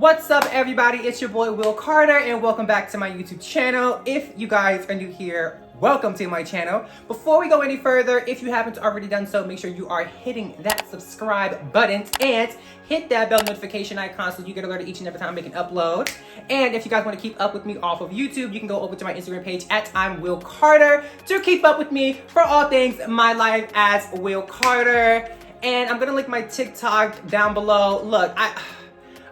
What's up, everybody? It's your boy Will Carter and welcome back to my YouTube channel. If you guys are new here, welcome to my channel. Before we go any further, if you haven't already done so, make sure you are hitting that subscribe button and hit that bell notification icon so you get alerted each and every time I make an upload. And if you guys want to keep up with me off of YouTube, you can go over to my Instagram page at I'm Will Carter to keep up with me for all things my life as Will Carter. And I'm gonna link my TikTok down below. Look,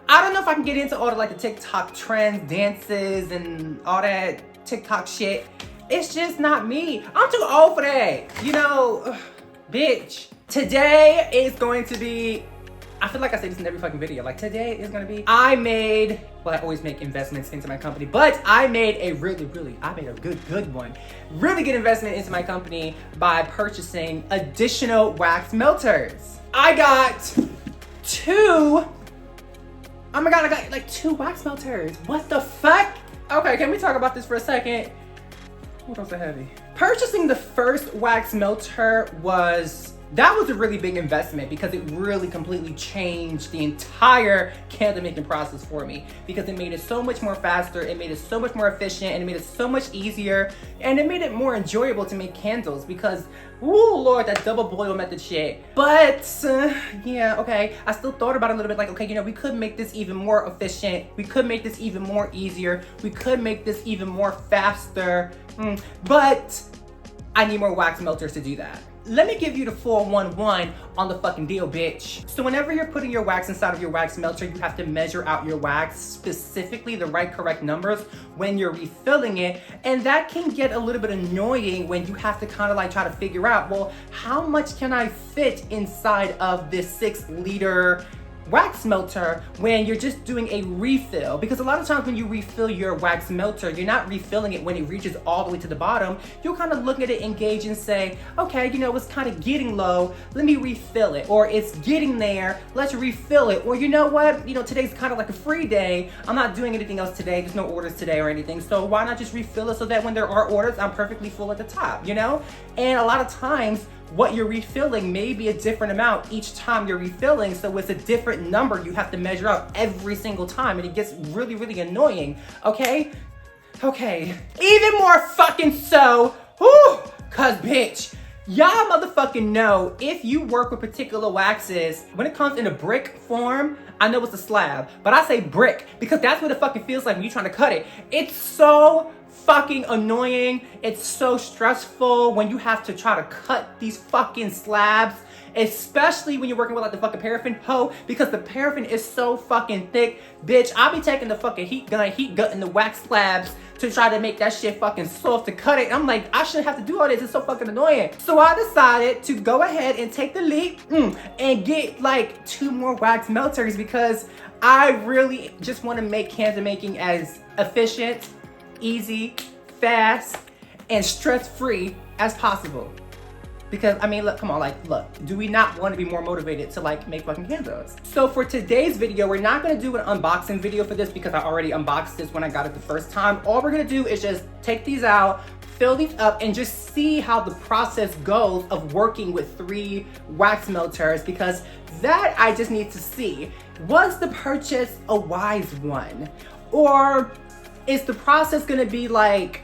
I don't know if I can get into all the TikTok trends, dances, and all that TikTok shit. It's just not me. I'm too old for that. You know, bitch. Today is going to be, I feel like I say this in every fucking video. Like today is gonna be, I always make investments into my company, but I made a good one. Really good investment into my company by purchasing additional wax melters. I got two. Oh my god, I got like 2 wax melters. What the fuck? Okay, can we talk about this for a second? What was so heavy? Purchasing the first wax melter was a really big investment because it really completely changed the entire candle making process for me, because it made it so much more faster, it made it so much more efficient, and it made it so much easier, and it made it more enjoyable to make candles because, ooh lord, that double boil method shit. But yeah, okay, I still thought about it a little bit, like, okay, you know, we could make this even more efficient, we could make this even more easier, we could make this even more faster, but I need more wax melters to do that. Let me give you the 411 on the fucking deal, bitch. So whenever you're putting your wax inside of your wax melter, you have to measure out your wax, specifically the right correct numbers when you're refilling it. And that can get a little bit annoying when you have to kind of like try to figure out, well, how much can I fit inside of this 6-liter wax melter when you're just doing a refill? Because a lot of times when you refill your wax melter, you're not refilling it when it reaches all the way to the bottom. You'll kind of look at it, engage, and say, okay, you know, it's kind of getting low, let me refill it. Or it's getting there, let's refill it. Or you know what, you know, today's kind of like a free day, I'm not doing anything else today, there's no orders today or anything, so why not just refill it so that when there are orders, I'm perfectly full at the top, you know? And a lot of times, what you're refilling may be a different amount each time you're refilling, so it's a different number you have to measure out every single time, and it gets really, really annoying, okay? Okay, even more fucking so, whew, cause bitch, y'all motherfucking know if you work with particular waxes, when it comes in a brick form, I know it's a slab, but I say brick because that's what it fucking feels like when you're trying to cut it. It's so fucking annoying. It's so stressful when you have to try to cut these fucking slabs, especially when you're working with like the fucking paraffin hoe, because the paraffin is so fucking thick, bitch. I'll be taking the fucking heat gutting the wax slabs to try to make that shit fucking soft to cut it. And I'm like, I shouldn't have to do all this, it's so fucking annoying. So I decided to go ahead and take the leap and get like 2 more wax melters because I really just want to make candle making as efficient, easy, fast, and stress-free as possible. Because, I mean, look, come on, like, look, do we not want to be more motivated to, like, make fucking candles? So for today's video, we're not going to do an unboxing video for this because I already unboxed this when I got it the first time. All we're going to do is just take these out, fill these up, and just see how the process goes of working with 3 wax melters, because that I just need to see. Was the purchase a wise one? Or is the process going to be, like,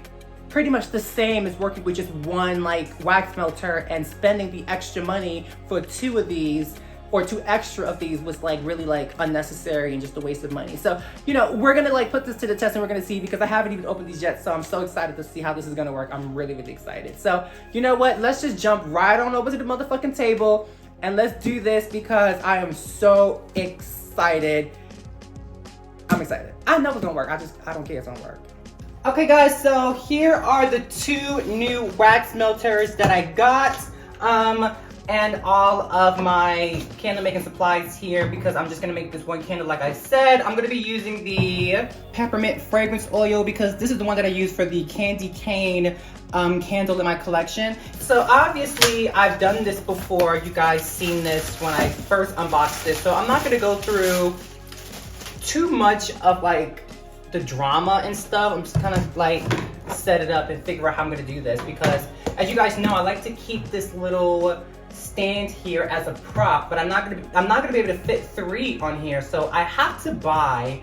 pretty much the same as working with just 1 like wax melter, and spending the extra money for 2 of these or 2 extra of these was like really like unnecessary and just a waste of money? So, you know, we're gonna like put this to the test and we're gonna see, because I haven't even opened these yet, so I'm so excited to see how this is gonna work. I'm really, really excited. So, you know what, let's just jump right on over to the motherfucking table and let's do this because I am so excited. I'm excited. I know it's gonna work. I don't care, it's gonna work. Okay guys, so here are the 2 new wax melters that I got, and all of my candle making supplies here, because I'm just gonna make this 1 candle like I said. I'm gonna be using the peppermint fragrance oil because this is the one that I use for the candy cane candle in my collection. So obviously I've done this before, you guys seen this when I first unboxed this, so I'm not gonna go through too much of like the drama and stuff. I'm just kind of like set it up and figure out how I'm gonna do this, because as you guys know, I like to keep this little stand here as a prop, but I'm not gonna be able to fit 3 on here, so I have to buy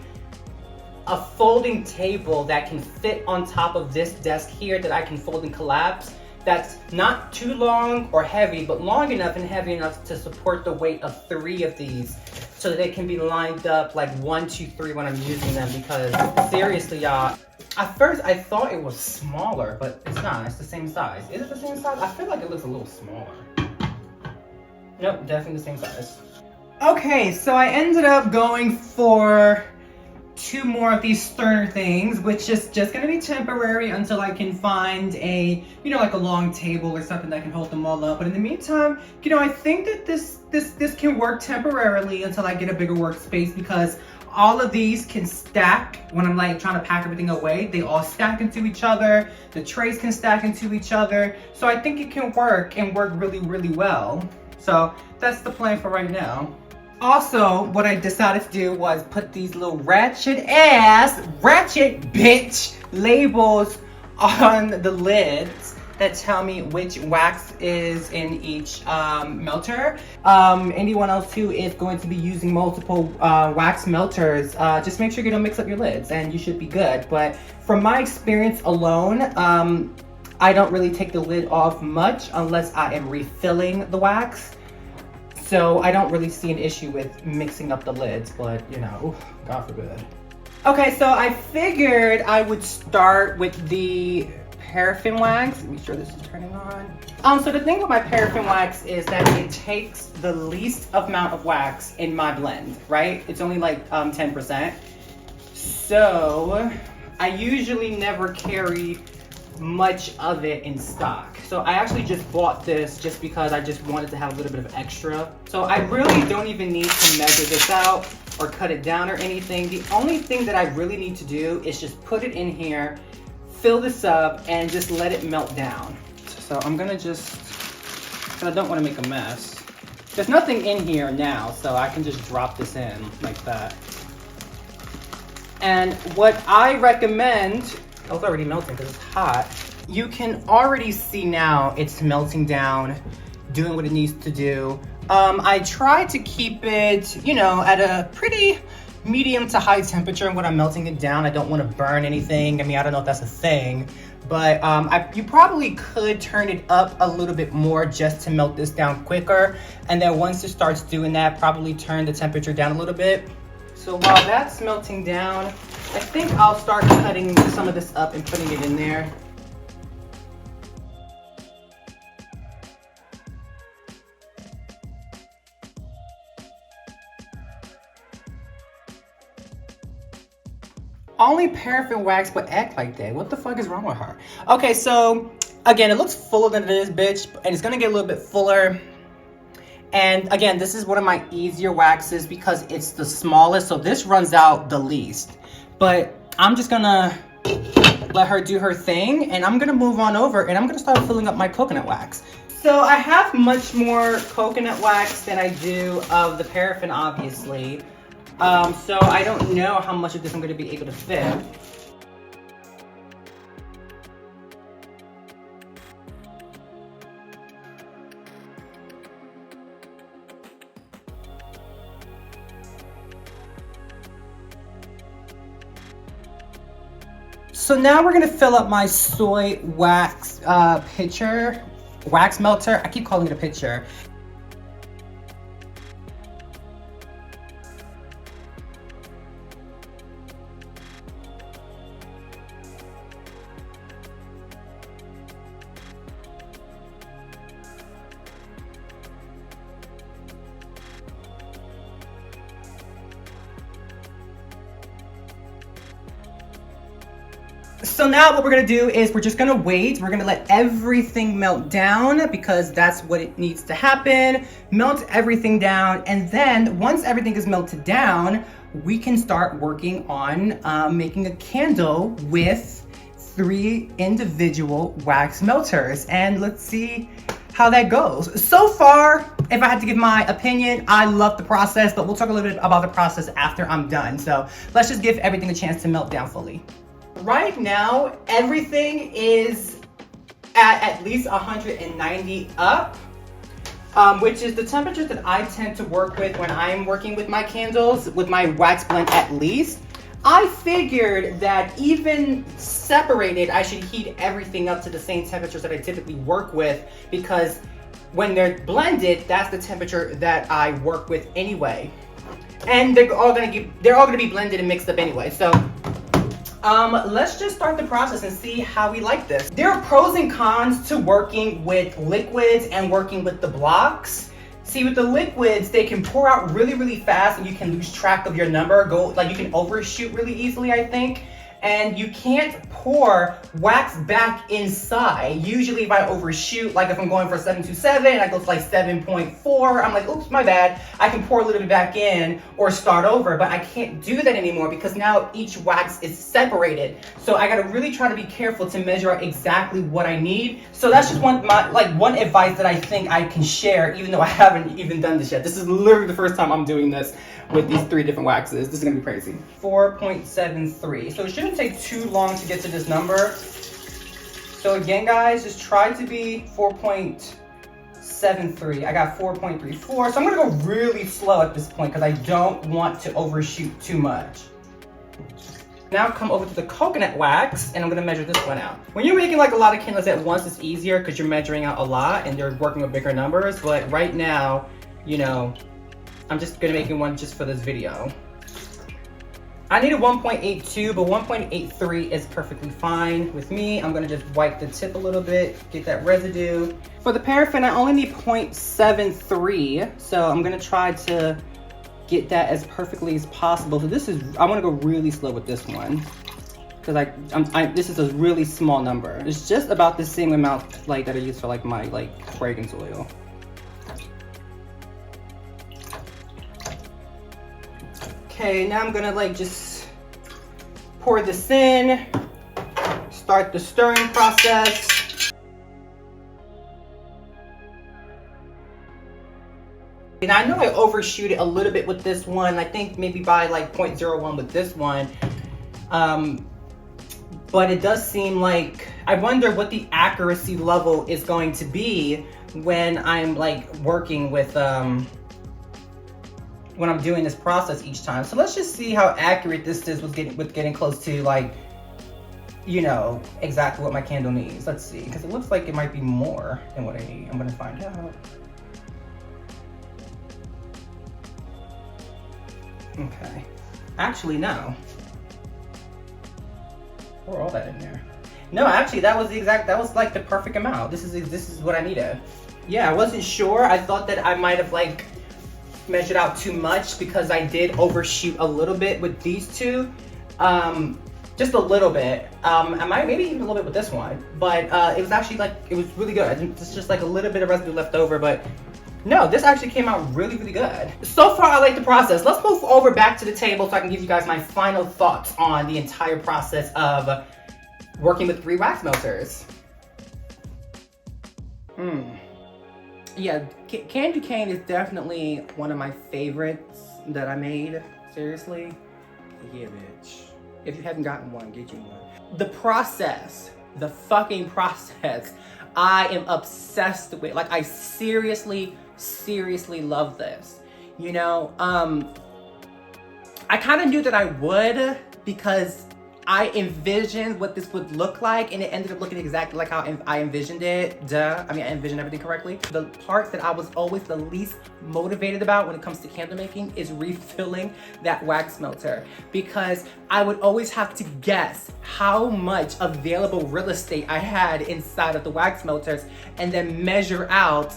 a folding table that can fit on top of this desk here that I can fold and collapse. That's not too long or heavy, but long enough and heavy enough to support the weight of 3 of these so that they can be lined up like 1, 2, 3 when I'm using them, because seriously, y'all, at first I thought it was smaller, but it's not, it's the same size. Is it the same size? I feel like it looks a little smaller. Nope, definitely the same size. Okay, so I ended up going for 2 more of these sterner things, which is just gonna be temporary until I can find a, you know, like a long table or something that can hold them all up. But in the meantime, you know, I think that this can work temporarily until I get a bigger workspace, because all of these can stack when I'm like trying to pack everything away. They all stack into each other. The trays can stack into each other. So I think it can work and work really, really well. So that's the plan for right now. Also, what I decided to do was put these little ratchet bitch labels on the lids that tell me which wax is in each melter. Anyone else who is going to be using multiple wax melters, just make sure you don't mix up your lids and you should be good. But from my experience alone, I don't really take the lid off much unless I am refilling the wax. So I don't really see an issue with mixing up the lids, but you know, God forbid. Okay, so I figured I would start with the paraffin wax. Make sure this is turning on. So the thing with my paraffin wax is that it takes the least amount of wax in my blend, right? It's only like 10%. So I usually never carry much of it in stock. So I actually just bought this just because I just wanted to have a little bit of extra. So I really don't even need to measure this out or cut it down or anything. The only thing that I really need to do is just put it in here, fill this up, and just let it melt down. So I'm gonna I don't want to make a mess. There's nothing in here now, so I can just drop this in like that. And what I recommend, oh, it's already melting because it's hot. You can already see now it's melting down, doing what it needs to do. I try to keep it, you know, at a pretty medium to high temperature when I'm melting it down. I don't want to burn anything. I mean, I don't know if that's a thing, but you probably could turn it up a little bit more just to melt this down quicker. And then once it starts doing that, probably turn the temperature down a little bit. So while that's melting down, I think I'll start cutting some of this up and putting it in there. Only paraffin wax would act like that. What the fuck is wrong with her? Okay, so again, it looks fuller than it is, bitch, and it's gonna get a little bit fuller. And again, this is one of my easier waxes because it's the smallest, so this runs out the least. But I'm just gonna let her do her thing, and I'm gonna move on over and I'm gonna start filling up my coconut wax. So I have much more coconut wax than I do of the paraffin, obviously. So I don't know how much of this I'm gonna be able to fit. So now we're gonna fill up my soy wax wax melter. I keep calling it a pitcher. So now what we're gonna do is we're just gonna wait. We're gonna let everything melt down because that's what it needs to happen. Melt everything down, and then once everything is melted down, we can start working on making a candle with 3 individual wax melters. And let's see how that goes. So far, if I had to give my opinion, I love the process, but we'll talk a little bit about the process after I'm done. So let's just give everything a chance to melt down fully. Right now, everything is at least 190 up, which is the temperature that I tend to work with when I'm working with my candles, with my wax blend at least. I figured that even separated, I should heat everything up to the same temperatures that I typically work with, because when they're blended, that's the temperature that I work with anyway. And they're all gonna be blended and mixed up anyway. So let's just start the process and see how we like this. There are pros and cons to working with liquids and working with the blocks. See, with the liquids, they can pour out really, really fast and you can lose track of your number. You can overshoot really easily, I think. And you can't pour wax back inside. Usually if I overshoot, like if I'm going for 727 and I go to like 7.4, I'm like, oops, my bad. I can pour a little bit back in or start over, but I can't do that anymore because now each wax is separated. So I gotta really try to be careful to measure out exactly what I need. So that's just one advice that I think I can share, even though I haven't even done this yet. This is literally the first time I'm doing this with these 3 different waxes. This is gonna be crazy. 4.73. So it shouldn't take too long to get to this number. So again, guys, just try to be 4.73. I got 4.34. So I'm gonna go really slow at this point because I don't want to overshoot too much. Now come over to the coconut wax and I'm gonna measure this one out. When you're making like a lot of candles at once, it's easier because you're measuring out a lot and you're working with bigger numbers. But right now, you know, I'm just gonna make one just for this video. I need a 1.82, but 1.83 is perfectly fine with me. I'm gonna just wipe the tip a little bit, get that residue. For the paraffin, I only need 0.73, so I'm gonna try to get that as perfectly as possible. So I wanna go really slow with this one, because this is a really small number. It's just about the same amount that I use for my fragrance oil. Okay, now I'm gonna just pour this in, start the stirring process. And I know I overshoot it a little bit with this one. I think maybe by 0.01 with this one. But it does seem like, I wonder what the accuracy level is going to be when I'm working with, when I'm doing this process each time. So let's just see how accurate this is with getting close to you know, exactly what my candle needs. Let's see, because it looks like it might be more than what I need. I'm gonna find out. Okay, actually no. Pour all that in there. No, actually that was the perfect amount. This is what I needed. Yeah, I wasn't sure. I thought that I might have measured out too much because I did overshoot a little bit with these two, just a little bit. I might maybe even a little bit with this one, but it was actually it was really good. It's just a little bit of residue left over, but no, this actually came out really, really good. So far, I like the process. Let's move over back to the table so I can give you guys my final thoughts on the entire process of working with 3 wax melters. Yeah, Candy Cane is definitely one of my favorites that I made. Seriously. Yeah, bitch. If you haven't gotten one, get you one. The process, the fucking process, I am obsessed with. I seriously love this. You know, I kind of knew that I would because I envisioned what this would look like, and it ended up looking exactly like how I envisioned it. Duh. I mean, I envisioned everything correctly. The part that I was always the least motivated about when it comes to candle making is refilling that wax melter, because I would always have to guess how much available real estate I had inside of the wax melters and then measure out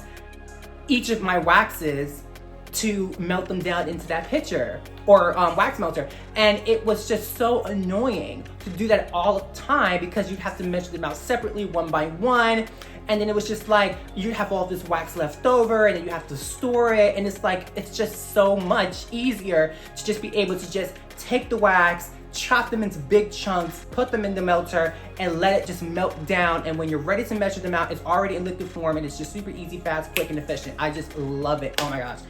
each of my waxes to melt them down into that pitcher or wax melter. And it was just so annoying to do that all the time because you'd have to measure them out separately one by one. And then it was just you have all this wax left over and then you have to store it. And it's just so much easier to just be able to just take the wax, chop them into big chunks, put them in the melter, and let it just melt down. And when you're ready to measure them out, it's already in liquid form and it's just super easy, fast, quick, and efficient. I just love it. Oh my gosh.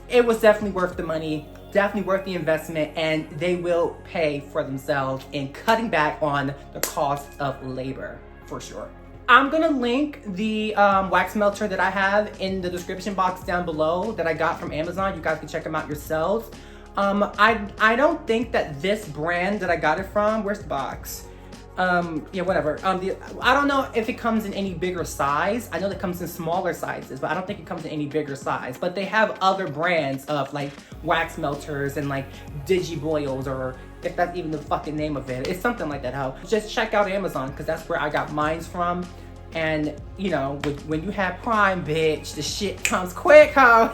It was definitely worth the money, definitely worth the investment, and they will pay for themselves in cutting back on the cost of labor, for sure. I'm gonna link the wax melter that I have in the description box down below that I got from Amazon. You guys can check them out yourselves. I don't think that this brand that I got it from, where's the box? Yeah, whatever. I don't know if it comes in any bigger size. I know it comes in smaller sizes, but I don't think it comes in any bigger size. But they have other brands of like wax melters and like digiboils, or if that's even the fucking name of it. It's something like that, ho. Just check out Amazon, because that's where I got mine from. And you know, when you have Prime, bitch, the shit comes quick, ho.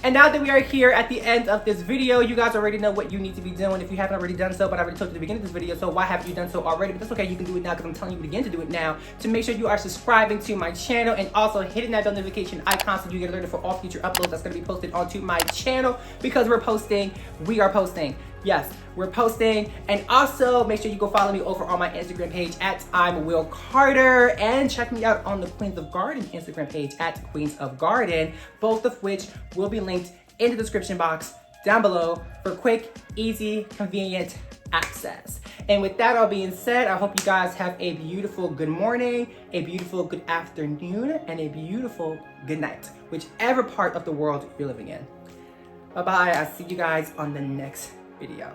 And now that we are here at the end of this video, you guys already know what you need to be doing if you haven't already done so, but I already told you at the beginning of this video, so why haven't you done so already? But that's okay, you can do it now, because I'm telling you again to do it now, to make sure you are subscribing to my channel and also hitting that notification icon so you get alerted for all future uploads that's going to be posted onto my channel, because we are posting. Yes, we're posting. And also make sure you go follow me over on my Instagram page at I'm Will Carter, and check me out on the Queens of Garden Instagram page at Queens of Garden, both of which will be linked in the description box down below for quick, easy, convenient access. And with that all being said, I hope you guys have a beautiful good morning, a beautiful good afternoon, and a beautiful good night, whichever part of the world you're living in. Bye-bye. I'll see you guys on the next video.